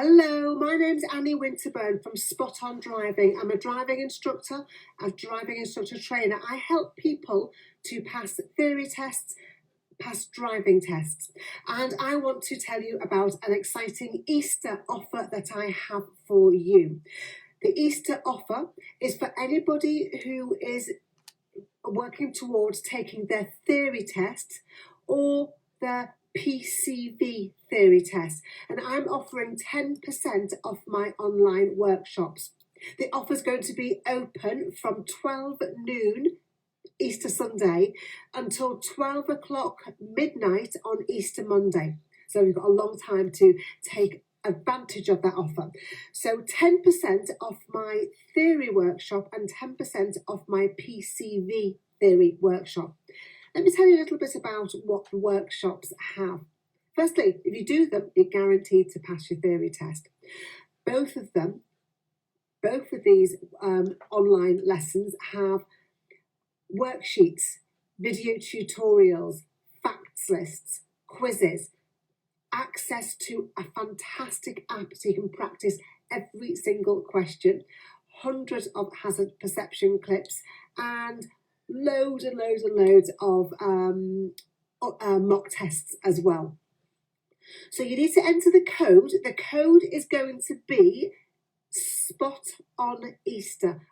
Hello, my name's Annie Winterburn from Spot On Driving. I'm a driving instructor, a driving instructor trainer. I help people to pass theory tests, pass driving tests. And I want to tell you about an exciting Easter offer that I have for you. The Easter offer is for anybody who is working towards taking their theory test or their PCV theory test, and I'm offering 10% off my online workshops. The offer is going to be open from 12 noon Easter Sunday until 12 o'clock midnight on Easter Monday. So we've got a long time to take advantage of that offer. So 10% off my theory workshop and 10% off my PCV theory workshop. Let me tell you a little bit about what the workshops have. Firstly, if you do them, you're guaranteed to pass your theory test. Both of these online lessons have worksheets, video tutorials, facts lists, quizzes, access to a fantastic app so you can practice every single question, hundreds of hazard perception clips, and loads and loads and loads of mock tests as well. So you need to enter the code. The code is going to be spotoneaster.